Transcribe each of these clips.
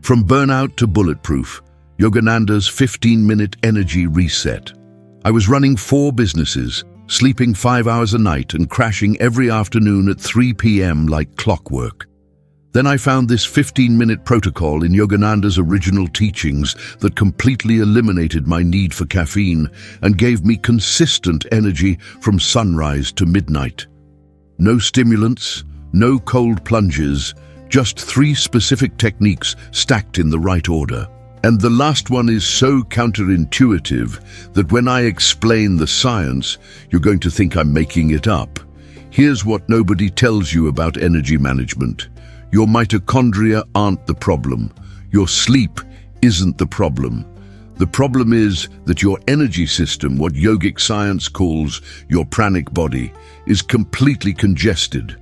From burnout to bulletproof, Yogananda's 15-minute energy reset. I was running 4 businesses, sleeping 5 hours a night and crashing every afternoon at 3 p.m. like clockwork. Then I found this 15-minute protocol in Yogananda's original teachings that completely eliminated my need for caffeine and gave me consistent energy from sunrise to midnight. No stimulants, no cold plunges, just 3 specific techniques stacked in the right order. And the last one is so counterintuitive that when I explain the science, you're going to think I'm making it up. Here's what nobody tells you about energy management. Your mitochondria aren't the problem. Your sleep isn't the problem. The problem is that your energy system, what yogic science calls your pranic body, is completely congested.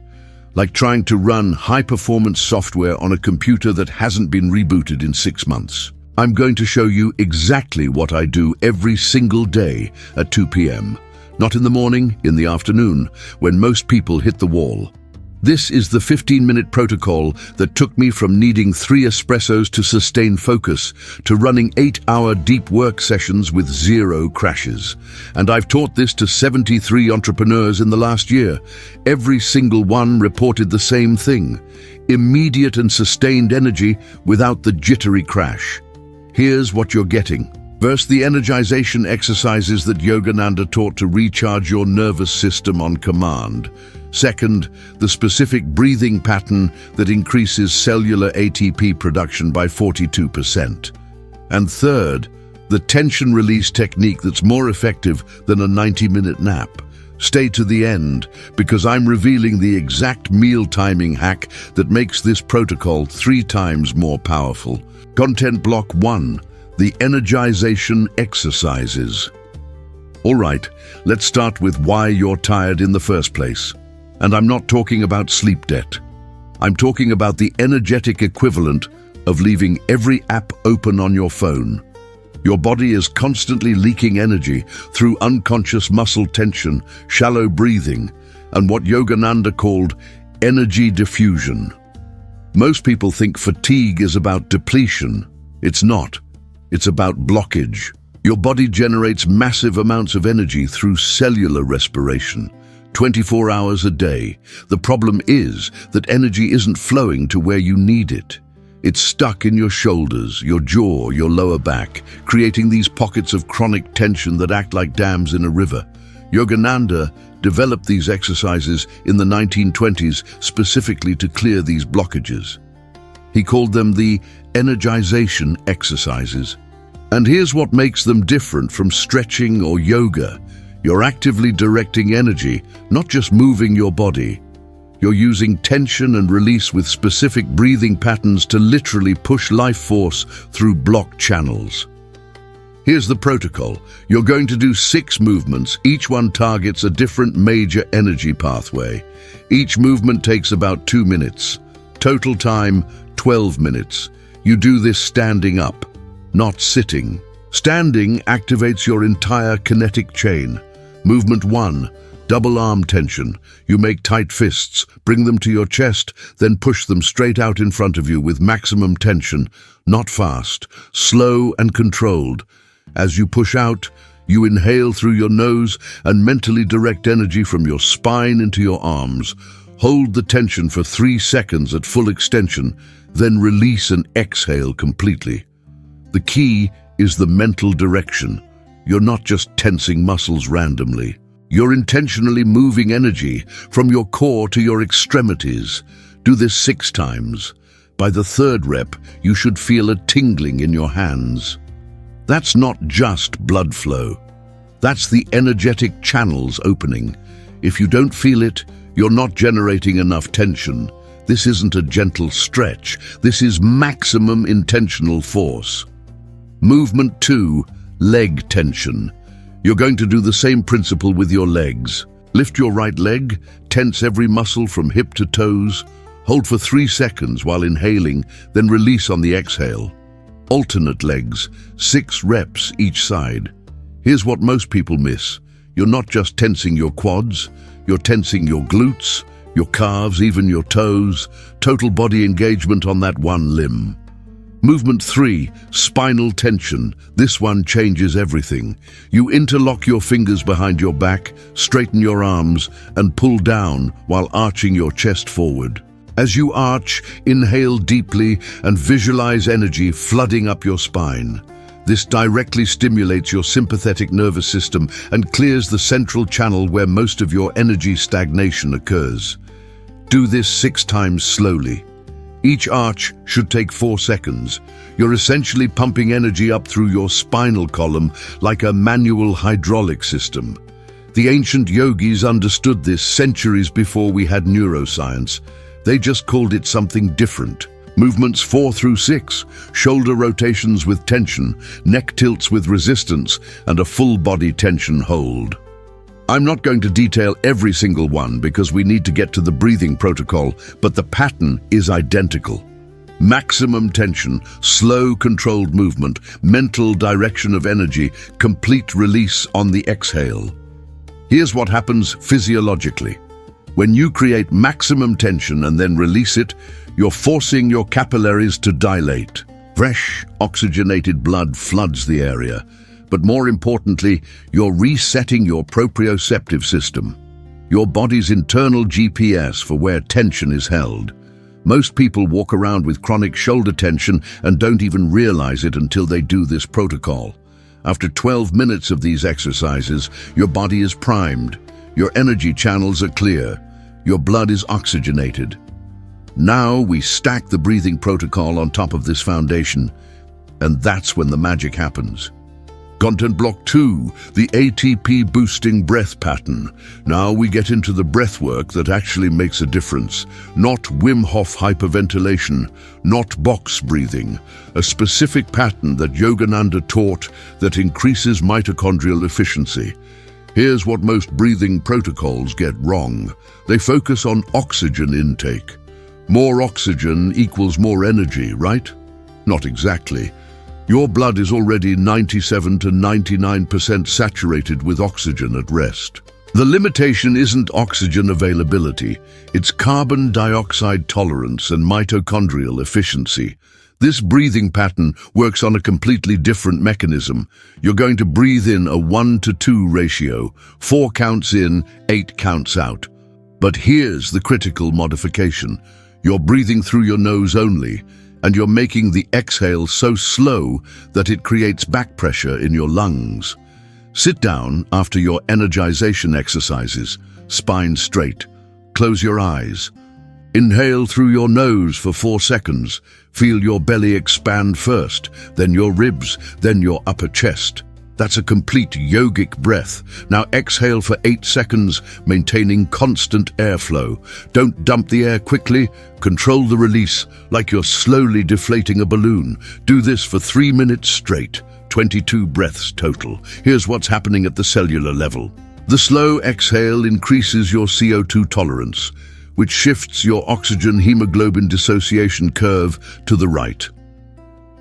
Like trying to run high-performance software on a computer that hasn't been rebooted in 6 months. I'm going to show you exactly what I do every single day at 2 p.m. Not in the morning, in the afternoon, when most people hit the wall. This is the 15-minute protocol that took me from needing 3 espressos to sustain focus to running 8-hour deep work sessions with 0 crashes. And I've taught this to 73 entrepreneurs in the last year. Every single one reported the same thing: immediate and sustained energy without the jittery crash. Here's what you're getting. First, the energization exercises that Yogananda taught to recharge your nervous system on command. Second, the specific breathing pattern that increases cellular ATP production by 42%. And third, the tension release technique that's more effective than a 90-minute nap. Stay to the end, because I'm revealing the exact meal timing hack that makes this protocol 3 times more powerful. Content block 1, the energization exercises. All right, let's start with why you're tired in the first place. And I'm not talking about sleep debt. I'm talking about the energetic equivalent of leaving every app open on your phone. Your body is constantly leaking energy through unconscious muscle tension, shallow breathing, and what Yogananda called energy diffusion. Most people think fatigue is about depletion. It's not. It's about blockage. Your body generates massive amounts of energy through cellular respiration, 24 hours a day. The problem is that energy isn't flowing to where you need it. It's stuck in your shoulders, your jaw, your lower back, creating these pockets of chronic tension that act like dams in a river. Yogananda developed these exercises in the 1920s specifically to clear these blockages. He called them the Energization exercises. And here's what makes them different from stretching or yoga. You're actively directing energy, not just moving your body. You're using tension and release with specific breathing patterns to literally push life force through blocked channels. Here's the protocol. You're going to do 6 movements. Each one targets a different major energy pathway. Each movement takes about 2 minutes. Total time, 12 minutes. You do this standing up, not sitting. Standing activates your entire kinetic chain. Movement 1, double arm tension. You make tight fists, bring them to your chest, then push them straight out in front of you with maximum tension, not fast, slow and controlled. As you push out, you inhale through your nose and mentally direct energy from your spine into your arms. Hold the tension for 3 seconds at full extension, then release and exhale completely. The key is the mental direction. You're not just tensing muscles randomly. You're intentionally moving energy from your core to your extremities. Do this 6 times. By the 3rd rep, you should feel a tingling in your hands. That's not just blood flow. That's the energetic channels opening. If you don't feel it, you're not generating enough tension. This isn't a gentle stretch. This is maximum intentional force. Movement 2, leg tension. You're going to do the same principle with your legs. Lift your right leg, tense every muscle from hip to toes. Hold for 3 seconds while inhaling, then release on the exhale. Alternate legs, 6 reps each side. Here's what most people miss. You're not just tensing your quads, you're tensing your glutes, your calves, even your toes. Total body engagement on that one limb. Movement 3, spinal tension. This one changes everything. You interlock your fingers behind your back, straighten your arms, and pull down while arching your chest forward. As you arch, inhale deeply and visualize energy flooding up your spine. This directly stimulates your sympathetic nervous system and clears the central channel where most of your energy stagnation occurs. Do this 6 times slowly. Each arch should take 4 seconds. You're essentially pumping energy up through your spinal column like a manual hydraulic system. The ancient yogis understood this centuries before we had neuroscience. They just called it something different. Movements 4 through 6, shoulder rotations with tension, neck tilts with resistance, and a full body tension hold. I'm not going to detail every single one because we need to get to the breathing protocol, but the pattern is identical. Maximum tension, slow controlled movement, mental direction of energy, complete release on the exhale. Here's what happens physiologically. When you create maximum tension and then release it, you're forcing your capillaries to dilate. Fresh, oxygenated blood floods the area. But more importantly, you're resetting your proprioceptive system, your body's internal GPS for where tension is held. Most people walk around with chronic shoulder tension and don't even realize it until they do this protocol. After 12 minutes of these exercises, your body is primed, your energy channels are clear, your blood is oxygenated. Now we stack the breathing protocol on top of this foundation, and that's when the magic happens. Content block 2, the ATP-Boosting breath pattern. Now we get into the breath work that actually makes a difference. Not Wim Hof hyperventilation, not box breathing. A specific pattern that Yogananda taught that increases mitochondrial efficiency. Here's what most breathing protocols get wrong. They focus on oxygen intake. More oxygen equals more energy, right? Not exactly. Your blood is already 97 to 99% saturated with oxygen at rest. The limitation isn't oxygen availability, it's carbon dioxide tolerance and mitochondrial efficiency. This breathing pattern works on a completely different mechanism. You're going to breathe in a 1-to-2 ratio, 4 counts in, 8 counts out. But here's the critical modification. You're breathing through your nose only, and you're making the exhale so slow that it creates back pressure in your lungs. Sit down after your energization exercises, spine straight. Close your eyes. Inhale through your nose for 4 seconds. Feel your belly expand first, then your ribs, then your upper chest. That's a complete yogic breath. Now exhale for 8 seconds, maintaining constant airflow. Don't dump the air quickly. Control the release like you're slowly deflating a balloon. Do this for 3 minutes straight, 22 breaths total. Here's what's happening at the cellular level. The slow exhale increases your CO2 tolerance, which shifts your oxygen hemoglobin dissociation curve to the right.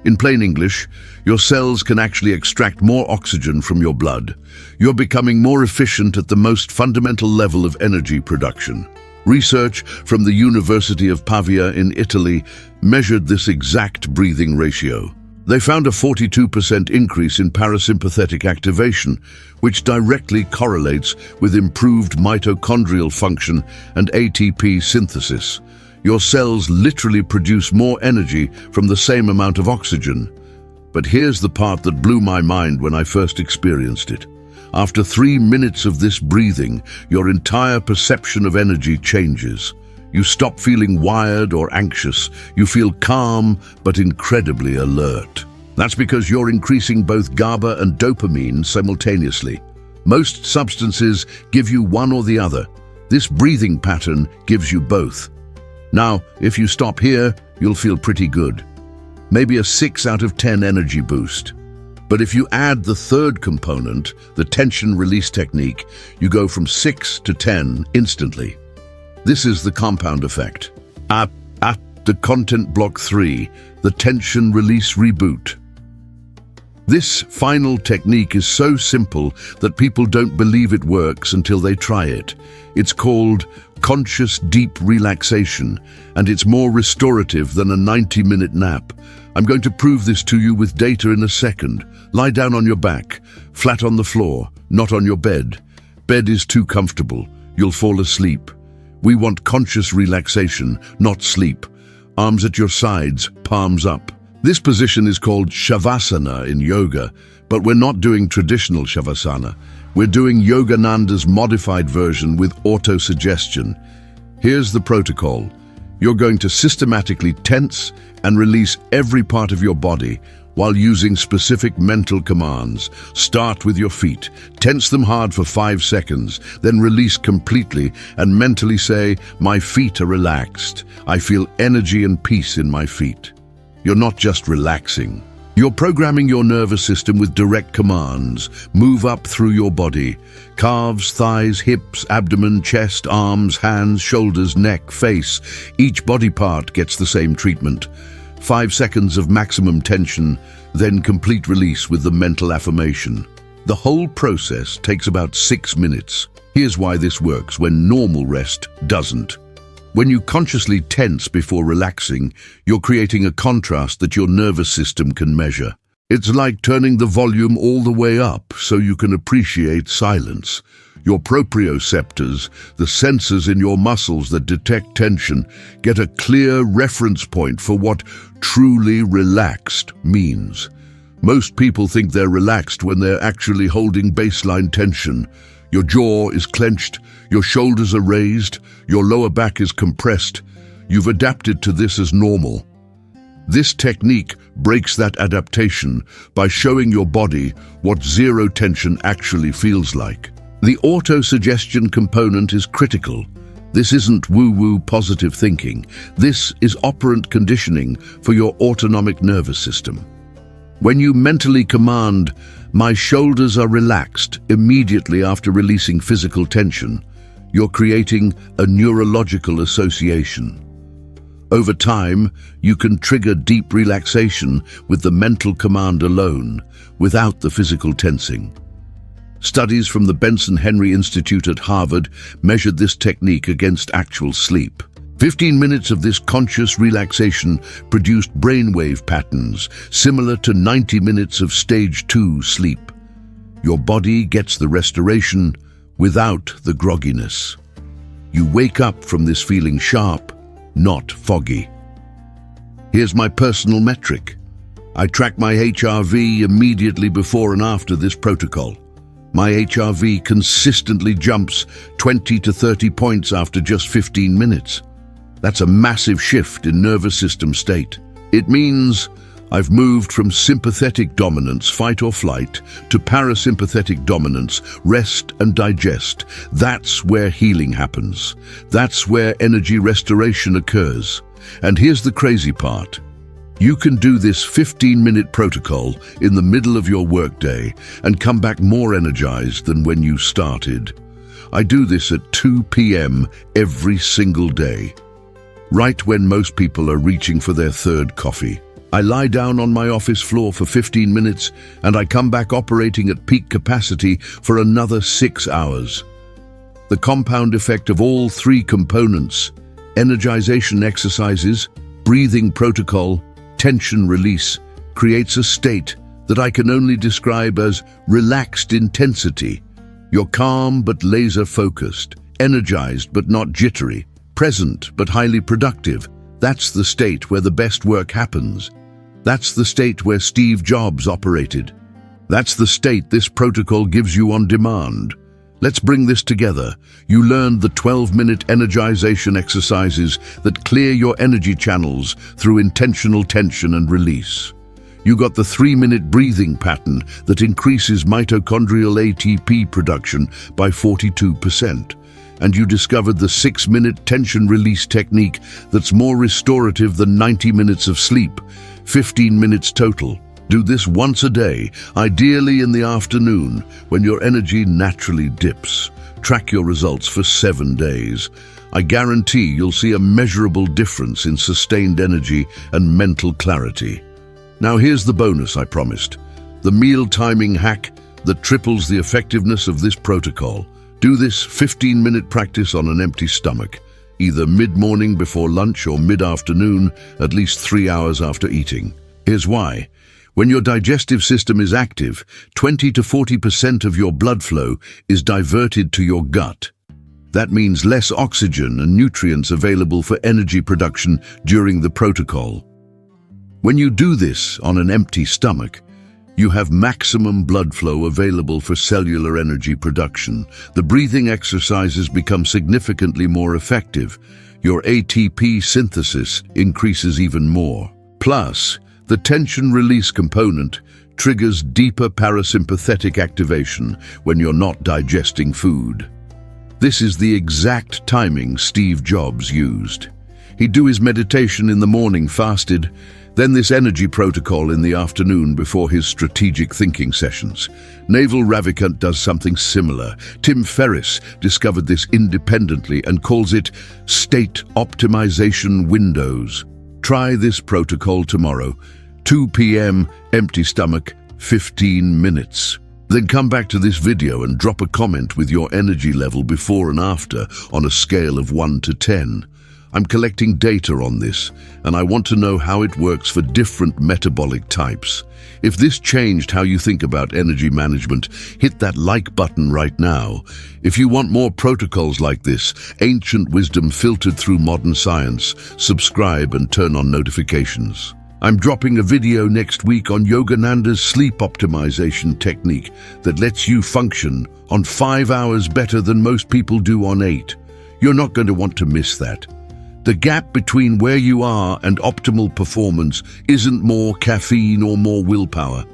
In plain English, your cells can actually extract more oxygen from your blood. You're becoming more efficient at the most fundamental level of energy production. Research from the University of Pavia in Italy measured this exact breathing ratio. They found a 42% increase in parasympathetic activation, which directly correlates with improved mitochondrial function and ATP synthesis. Your cells literally produce more energy from the same amount of oxygen. But here's the part that blew my mind when I first experienced it. After 3 minutes of this breathing, your entire perception of energy changes. You stop feeling wired or anxious. You feel calm, but incredibly alert. That's because you're increasing both GABA and dopamine simultaneously. Most substances give you one or the other. This breathing pattern gives you both. Now, if you stop here, you'll feel pretty good. Maybe a 6 out of 10 energy boost. But if you add the third component, the tension release technique, you go from 6 to 10 instantly. This is the compound effect. At the content block 3, the tension release reboot. This final technique is so simple that people don't believe it works until they try it. It's called conscious deep relaxation, and it's more restorative than a 90-minute nap. I'm going to prove this to you with data in a second. Lie down on your back, flat on the floor, not on your bed. Bed is too comfortable. You'll fall asleep. We want conscious relaxation, not sleep. Arms at your sides, palms up. This position is called Shavasana in yoga, but we're not doing traditional Shavasana. We're doing Yogananda's modified version with autosuggestion. Here's the protocol. You're going to systematically tense and release every part of your body while using specific mental commands. Start with your feet. Tense them hard for 5 seconds, then release completely and mentally say, "My feet are relaxed. I feel energy and peace in my feet." You're not just relaxing. You're programming your nervous system with direct commands. Move up through your body. Calves, thighs, hips, abdomen, chest, arms, hands, shoulders, neck, face. Each body part gets the same treatment. 5 seconds of maximum tension, then complete release with the mental affirmation. The whole process takes about 6 minutes. Here's why this works when normal rest doesn't. When you consciously tense before relaxing, you're creating a contrast that your nervous system can measure. It's like turning the volume all the way up so you can appreciate silence. Your proprioceptors, the sensors in your muscles that detect tension, get a clear reference point for what truly relaxed means. Most people think they're relaxed when they're actually holding baseline tension. Your jaw is clenched, your shoulders are raised, your lower back is compressed. You've adapted to this as normal. This technique breaks that adaptation by showing your body what zero tension actually feels like. The auto-suggestion component is critical. This isn't woo-woo positive thinking. This is operant conditioning for your autonomic nervous system. When you mentally command, "My shoulders are relaxed," immediately after releasing physical tension, you're creating a neurological association. Over time, you can trigger deep relaxation with the mental command alone, without the physical tensing. Studies from the Benson Henry Institute at Harvard measured this technique against actual sleep. 15 minutes of this conscious relaxation produced brainwave patterns similar to 90 minutes of stage 2 sleep. Your body gets the restoration without the grogginess. You wake up from this feeling sharp, not foggy. Here's my personal metric. I track my HRV immediately before and after this protocol. My HRV consistently jumps 20 to 30 points after just 15 minutes. That's a massive shift in nervous system state. It means I've moved from sympathetic dominance, fight or flight, to parasympathetic dominance, rest and digest. That's where healing happens. That's where energy restoration occurs. And here's the crazy part. You can do this 15-minute protocol in the middle of your workday and come back more energized than when you started. I do this at 2 p.m. every single day, right when most people are reaching for their third coffee. I lie down on my office floor for 15 minutes and I come back operating at peak capacity for another 6 hours. The compound effect of all 3 components, energization exercises, breathing protocol, tension release, creates a state that I can only describe as relaxed intensity. You're calm but laser focused, energized but not jittery, present but highly productive. That's the state where the best work happens. That's the state where Steve Jobs operated. That's the state this protocol gives you on demand. Let's bring this together. You learned the 12-minute energization exercises that clear your energy channels through intentional tension and release. You got the 3-minute breathing pattern that increases mitochondrial ATP production by 42%. And you discovered the 6-minute tension release technique that's more restorative than 90 minutes of sleep, 15 minutes total. Do this once a day, ideally in the afternoon, when your energy naturally dips. Track your results for 7 days. I guarantee you'll see a measurable difference in sustained energy and mental clarity. Now here's the bonus I promised. the meal timing hack that triples the effectiveness of this protocol. Do this 15-minute practice on an empty stomach, either mid-morning before lunch or mid-afternoon, at least 3 hours after eating. Here's why. When your digestive system is active, 20 to 40% of your blood flow is diverted to your gut. That means less oxygen and nutrients available for energy production during the protocol. When you do this on an empty stomach, you have maximum blood flow available for cellular energy production. The breathing exercises become significantly more effective. Your ATP synthesis increases even more. Plus, the tension release component triggers deeper parasympathetic activation when you're not digesting food. This is the exact timing Steve Jobs used. He'd do his meditation in the morning fasted, then this energy protocol in the afternoon before his strategic thinking sessions. Naval Ravikant does something similar. Tim Ferriss discovered this independently and calls it state optimization windows. Try this protocol tomorrow, 2 p.m., empty stomach, 15 minutes. Then come back to this video and drop a comment with your energy level before and after on a scale of 1 to 10. I'm collecting data on this, and I want to know how it works for different metabolic types. If this changed how you think about energy management, hit that like button right now. If you want more protocols like this, ancient wisdom filtered through modern science, subscribe and turn on notifications. I'm dropping a video next week on Yogananda's sleep optimization technique that lets you function on 5 hours better than most people do on 8. You're not going to want to miss that. The gap between where you are and optimal performance isn't more caffeine or more willpower.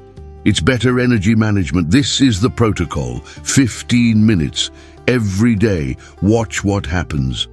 It's better energy management. This is the protocol. 15 minutes every day. Watch what happens.